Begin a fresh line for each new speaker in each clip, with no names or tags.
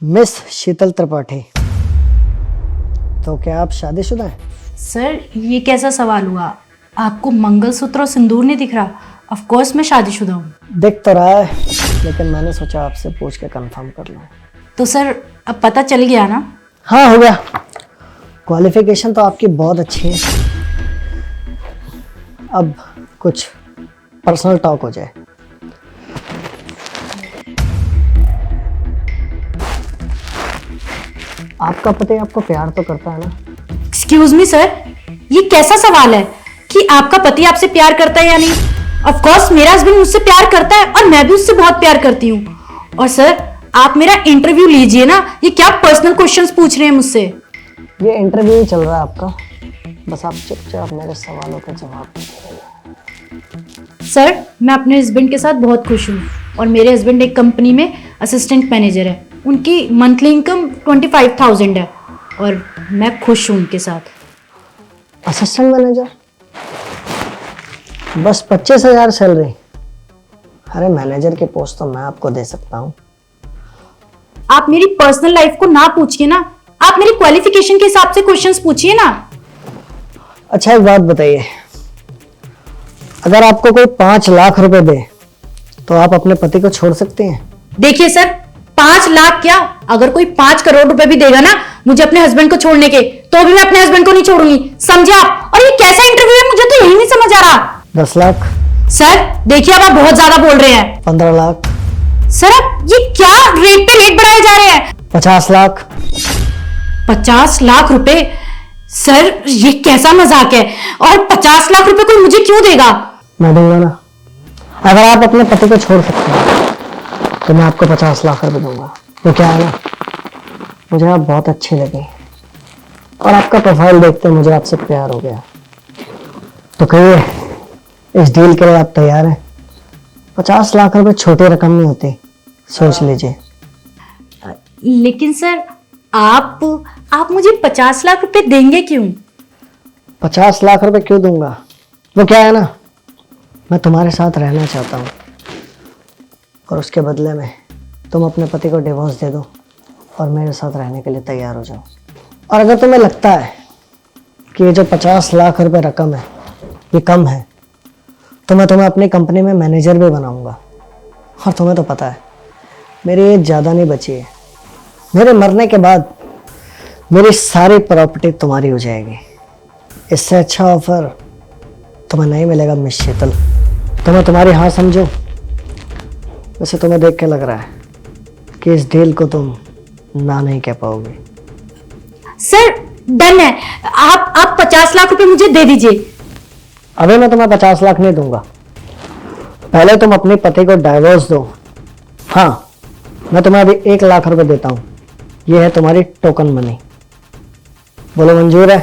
Miss शीतल त्रिपाठी, तो क्या आप शादीशुदा हैं?
सर ये कैसा सवाल हुआ? आपको मंगलसूत्र और सिंदूर नहीं दिख रहा? ऑफ कोर्स मैं शादीशुदा हूँ।
दिख तो रहा है, लेकिन मैंने सोचा आपसे पूछ के कंफर्म कर लूँ।
तो सर अब पता चल गया ना?
हाँ, हो गया। क्वालिफिकेशन तो आपकी बहुत अच्छी है। अब कुछ पर्सनल टॉक हो जाए। आपका पति आपको प्यार तो करता है ना?
एक्सक्यूज मी सर, ये कैसा सवाल है कि आपका पति आपसे प्यार करता है या नहीं? ऑफ कोर्स मेरा हस्बैंड मुझसे प्यार करता है और मैं भी उससे बहुत प्यार करती हूँ। और सर आप मेरा इंटरव्यू लीजिए ना, ये क्या पर्सनल क्वेश्चंस पूछ रहे हैं मुझसे?
ये इंटरव्यू ही चल रहा है आपका, बस आप चुपचाप मेरे सवालों का जवाब दीजिए।
सर मैं अपने हस्बैंड के साथ बहुत खुश हूँ और मेरे हस्बैंड एक कंपनी में असिस्टेंट मैनेजर है। उनकी मंथली इनकम 25,000 है और मैं खुश हूँ उनके साथ।
असिस्टेंट मैनेजर, बस 25,000 सैलरी? अरे मैनेजर के पोस्ट तो मैं आपको दे सकता हूँ।
आप मेरी पर्सनल लाइफ को ना पूछिए ना, आप मेरी क्वालिफिकेशन के हिसाब से क्वेश्चंस पूछिए ना।
अच्छा एक बात बताइए, अगर आपको कोई 5 लाख रुपए दे तो आप अपने पति को छोड़ सकते हैं?
देखिए सर, 5 लाख क्या, अगर कोई 5 करोड़ रुपए भी देगा ना मुझे अपने हस्बैंड को छोड़ने के, तो भी मैं अपने हस्बैंड को नहीं छोड़ूंगी, समझे आप? और ये कैसा इंटरव्यू है, मुझे तो यही नहीं समझ आ रहा।
10 लाख?
सर देखिए अब आप बहुत ज्यादा बोल रहे हैं।
15 लाख?
सर अब ये क्या रेट पे रेट बढ़ाए जा रहे हैं?
50 लाख?
50 लाख रुपए? सर ये कैसा मजाक है? और 50 लाख रुपए कोई मुझे क्यों देगा?
मैं दूंगा ना। अगर आप अपने पति को छोड़ सकते हैं तो मैं आपको 50 लाख रुपए दूंगा। तो क्या है ना, मुझे आप बहुत अच्छी लगी और आपका प्रोफाइल देखते मुझे आपसे प्यार हो गया। तो कहिए, इस डील के लिए आप तैयार हैं? 50 लाख रुपए छोटी रकम नहीं होती, सोच लीजिए।
लेकिन सर आप मुझे 50 लाख रुपए देंगे क्यों?
50 लाख रुपए क्यों दूंगा? वो क्या है ना, मैं तुम्हारे साथ रहना चाहता हूँ और उसके बदले में तुम अपने पति को डिवोर्स दे दो और मेरे साथ रहने के लिए तैयार हो जाओ। और अगर तुम्हें लगता है कि ये जो 50 लाख रुपए रकम है ये कम है, तो मैं तुम्हें अपनी कंपनी में मैनेजर भी बनाऊंगा। और तुम्हें तो पता है मेरी एज ज़्यादा नहीं बची है, मेरे मरने के बाद मेरी सारी प्रॉपर्टी तुम्हारी हो जाएगी। इससे अच्छा ऑफर तुम्हें नहीं मिलेगा मिस शीतल। तुम्हें तुम्हारी हाँ समझो। वैसे तुम्हें देख के लग रहा है कि इस डील को तुम ना नहीं कह पाओगे।
सर डन है, आप 50 लाख रुपए मुझे दे दीजिए।
अभी मैं तुम्हें 50 लाख नहीं दूंगा, पहले तुम अपने पति को डाइवोर्स दो। हाँ, मैं तुम्हें अभी 1 लाख रुपए देता हूँ, ये है तुम्हारी टोकन मनी। बोलो मंजूर है?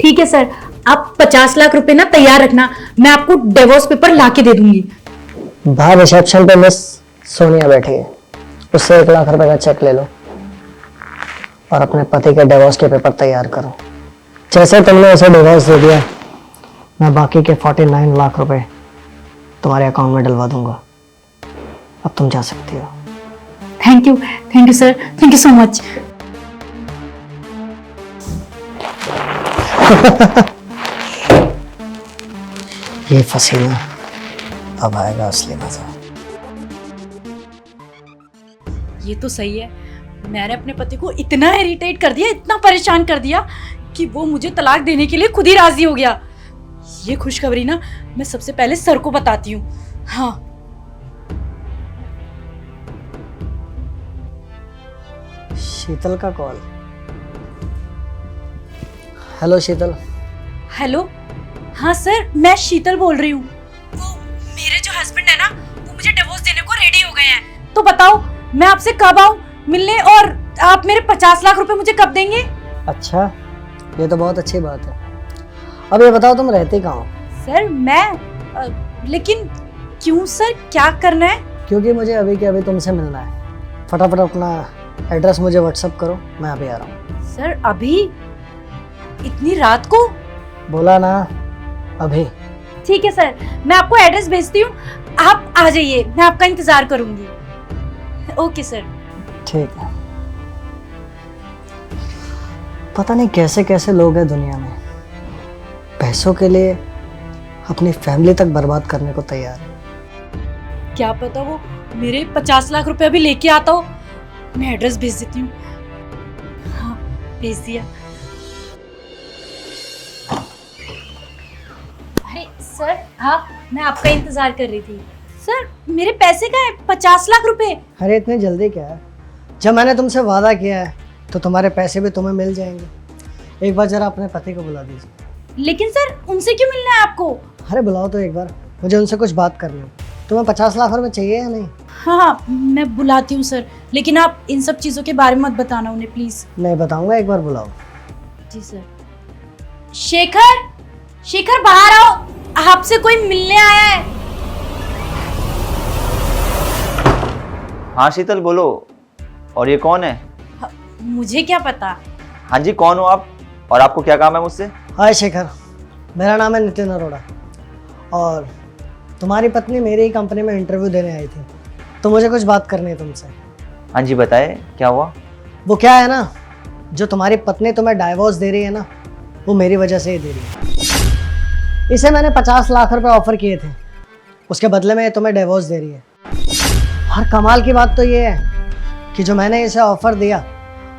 ठीक है सर, आप 50 लाख रुपए ना तैयार रखना, मैं आपको डिवोर्स पेपर लाके दे दूंगी।
बाहर रिसेप्शन पे मिस सोनिया बैठी है, उससे 1 लाख रुपए का चेक ले लो और अपने पति के डिवोर्स के पेपर तैयार करो। जैसे तुमने उसे डिवोर्स दे दिया, मैं बाकी के 49 लाख रुपए तुम्हारे अकाउंट में डलवा दूंगा। अब तुम जा सकती हो।
Thank you sir, thank you so much.
ये फंसी ना, अब आएगा असली मजा।
ये तो सही है, मैंने अपने पति को इतना इरिटेट कर दिया, इतना परेशान कर दिया कि वो मुझे तलाक देने के लिए खुद ही राजी हो गया। ये खुशखबरी ना मैं सबसे पहले सर को बताती हूँ। हाँ
शीतल का कॉल। हेलो शीतल।
हेलो, हाँ सर मैं शीतल बोल रही हूँ। वो मेरे जो हस्बैंड है ना वो मुझे डिवोर्स देने को रेडी हो गए हैं। तो बताओ मैं आपसे कब आऊँ मिलने और आप मेरे 50 लाख रुपए मुझे कब देंगे?
अच्छा, ये तो बहुत अच्छी बात है। अब ये बताओ तुम रहते कहाँ हो?
सर मैं लेकिन क्यों सर, क्या करना है?
क्योंकि मुझे अभी के अभी तुमसे मिलना है। फटाफट अपना एड्रेस मुझे व्हाट्सएप करो, मैं अभी आ रहा हूँ।
सर अभी इतनी रात को?
बोला ना अभी।
ठीक है सर, मैं आपको एड्रेस भेजती हूँ, आप आ जाइए, मैं आपका इंतजार करूंगी। Okay sir.
ठीक है। पता नहीं कैसे कैसे लोग हैं दुनिया में, पैसों के लिए अपनी फैमिली तक बर्बाद करने को तैयार है।
क्या पता वो मेरे 50 लाख रुपए अभी लेके आता हो। मैं एड्रेस भेज देती हूँ। हाँ, भेज दिया। अरे सर, हाँ, मैं आपका इंतजार कर रही थी। सर, मेरे पैसे का है 50 लाख रुपए।
अरे इतनी जल्दी क्या है? जब मैंने तुमसे वादा किया है तो तुम्हारे पैसे भी तुम्हें मिल जाएंगे। एक बार जरा अपने पति को बुला दीजिए।
लेकिन सर, उनसे क्यों मिलना है आपको?
अरे बुलाओ तो एक बार, मुझे उनसे कुछ बात करनी है। तुम्हें 50 लाख रुपए चाहिए या नहीं?
हाँ, मैं बुलाती हूँ सर, लेकिन आप इन सब चीज़ों के बारे में मत बताना उन्हें प्लीज़।
नहीं बताऊंगा, एक बार बुलाओ।
जी सर। शेखर, शेखर बाहर आओ, आपसे कोई मिलने आया है।
हाँ शीतल बोलो। और ये कौन है?
मुझे क्या पता।
हाँ जी, कौन हो आप और आपको क्या काम है मुझसे?
हाय शेखर, मेरा नाम है नितिन अरोड़ा और तुम्हारी पत्नी मेरी ही कंपनी में इंटरव्यू देने आई थी, तो मुझे कुछ बात करनी है तुमसे।
हाँ जी बताए, क्या हुआ?
वो क्या है ना, जो तुम्हारी पत्नी तुम्हें डाइवोर्स दे रही है ना, वो मेरी वजह से ही दे रही है। इसे मैंने 50 लाख रुपए ऑफर किए थे, उसके बदले में ये तुम्हें डिवोर्स दे रही है। और कमाल की बात तो ये है कि जो मैंने इसे ऑफर दिया,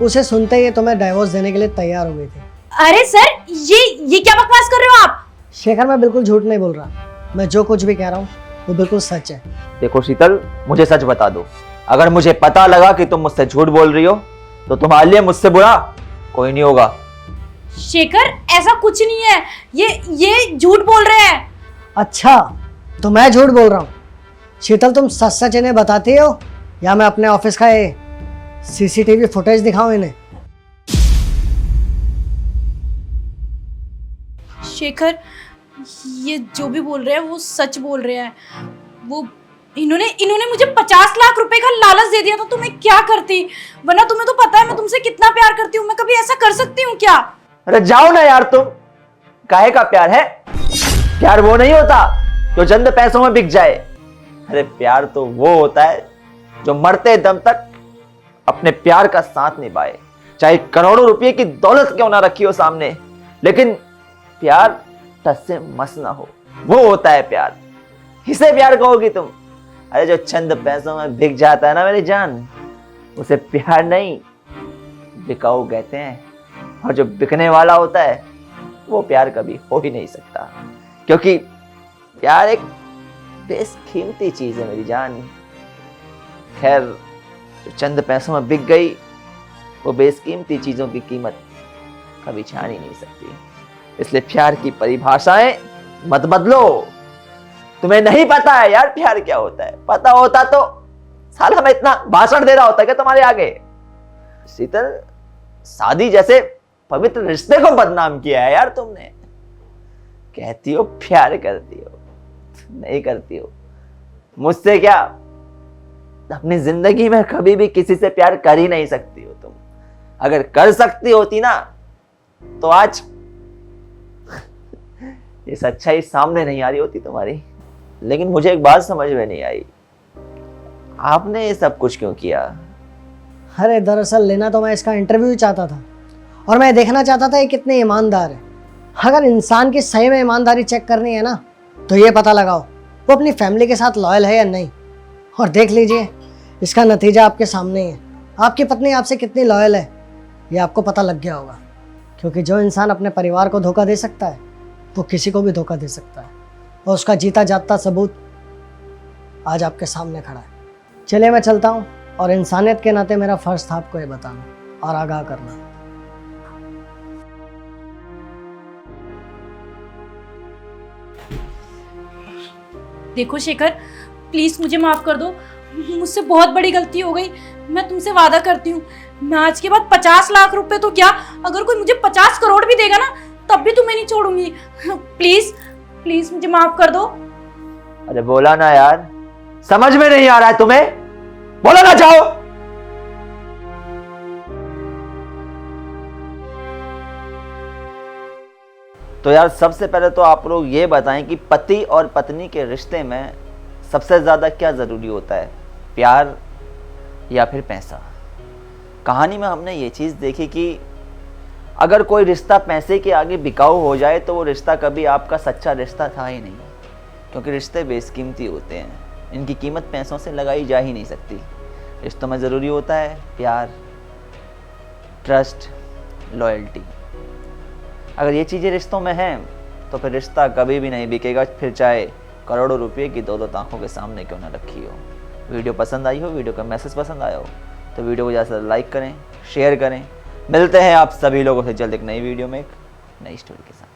उसे सुनते ही ये तुम्हें डाइवोर्स देने के लिए तैयार हो गई थी।
अरे सर, ये क्या बकवास कर रहे हो आप?
शेखर, मैं बिल्कुल झूठ नहीं बोल रहा, मैं जो कुछ भी कह रहा हूँ वो बिल्कुल सच है।
देखो शीतल, मुझे सच बता दो। अगर मुझे पता लगा कि तुम मुझसे झूठ बोल रही हो तो तुम्हारे लिए मुझसे बुरा कोई नहीं होगा।
शेखर, ऐसा कुछ नहीं है, ये झूठ बोल रहे हैं।
अच्छा, तो मैं झूठ बोल रहा हूँ? शीतल, तुम सच सच इन्हें बताती हो या मैं अपने ऑफिस का ये सीसीटीवी फुटेज दिखाऊं इन्हें?
शेखर, ये जो भी बोल रहे हैं वो सच बोल रहे हैं। वो इन्होंने मुझे 50 लाख रुपए का लालच दे दिया था, तो मैं क्या करती? वरना तुम्हें तो पता है मैं तुमसे कितना प्यार करती हूँ। मैं कभी ऐसा कर सकती हूँ क्या?
अरे जाओ ना यार, तुम काहे का प्यार है? प्यार वो नहीं होता जो चंद पैसों में बिक जाए। अरे प्यार तो वो होता है जो मरते दम तक अपने प्यार का साथ निभाए, चाहे करोड़ों रुपए की दौलत क्यों ना रखी हो सामने, लेकिन प्यार टस से मस ना हो, वो होता है प्यार। इसे प्यार कहोगी तुम? अरे जो चंद पैसों में बिक जाता है ना मेरी जान, उसे प्यार नहीं बिकाऊ कहते हैं। और जो बिकने वाला होता है वो प्यार कभी हो ही नहीं सकता, क्योंकि प्यार एक बेशकीमती चीज है मेरी जान। खैर, जो चंद पैसों में बिक गई, वो बेशकीमती चीजों की कीमत कभी जान ही नहीं सकती। इसलिए प्यार की परिभाषाएं मत बदलो। तुम्हें नहीं पता है यार प्यार क्या होता है। पता होता तो साला मैं इतना भाषण दे रहा होता क्या तुम्हारे आगे? शीतल, शादी जैसे पवित्र रिश्ते को बदनाम किया है यार तुमने। कहती हो प्यार करती हो, नहीं करती हो। मुझसे क्या, अपनी जिंदगी में कभी भी किसी से प्यार कर ही नहीं सकती हो तुम। अगर कर सकती होती ना तो आज ये सच्चाई सामने नहीं आ रही होती तुम्हारी। लेकिन मुझे एक बात समझ में नहीं आई, आपने ये सब कुछ क्यों किया?
अरे दरअसल लेना तो मैं इसका इंटरव्यू ही चाहता था, और मैं देखना चाहता था ये कितने ईमानदार है। अगर इंसान की सही में ईमानदारी चेक करनी है ना, तो ये पता लगाओ वो अपनी फैमिली के साथ लॉयल है या नहीं। और देख लीजिए, इसका नतीजा आपके सामने ही है। आपकी पत्नी आपसे कितनी लॉयल है ये आपको पता लग गया होगा। क्योंकि जो इंसान अपने परिवार को धोखा दे सकता है, वो किसी को भी धोखा दे सकता है। और उसका जीता जागता सबूत आज आपके सामने खड़ा है। चलिए मैं चलता हूँ, और इंसानियत के नाते मेरा फर्ज था आपको ये बताना और आगाह करना।
देखो शेखर, प्लीज मुझे माफ कर दो, मुझसे बहुत बड़ी गलती हो गई। मैं तुमसे वादा करती हूँ, मैं आज के बाद 50 लाख रुपए तो क्या, अगर कोई मुझे 50 करोड़ भी देगा ना, तब भी तुम्हें नहीं छोड़ूंगी। प्लीज प्लीज मुझे माफ कर दो।
अरे बोला ना यार, समझ में नहीं आ रहा है तुम्हें? बोला ना, जाओ। तो यार सबसे पहले तो आप लोग ये बताएं कि पति और पत्नी के रिश्ते में सबसे ज्यादा क्या जरूरी होता है, प्यार या फिर पैसा? कहानी में हमने ये चीज देखी कि अगर कोई रिश्ता पैसे के आगे बिकाऊ हो जाए तो वो रिश्ता कभी आपका सच्चा रिश्ता था ही नहीं, क्योंकि रिश्ते बेशकीमती होते हैं, इनकी कीमत पैसों से लगाई जा ही नहीं सकती। रिश्तों में ज़रूरी होता है प्यार, ट्रस्ट, लॉयल्टी। अगर ये चीज़ें रिश्तों में हैं तो फिर रिश्ता कभी भी नहीं बिकेगा, फिर चाहे करोड़ों रुपए की दो आंखों के सामने क्यों ना रखी हो। वीडियो पसंद आई हो, वीडियो का मैसेज पसंद आया हो तो वीडियो को ज़्यादा से ज़्यादा लाइक करें, शेयर करें। मिलते हैं आप सभी लोगों से जल्द एक नई वीडियो में एक नई स्टोरी के साथ।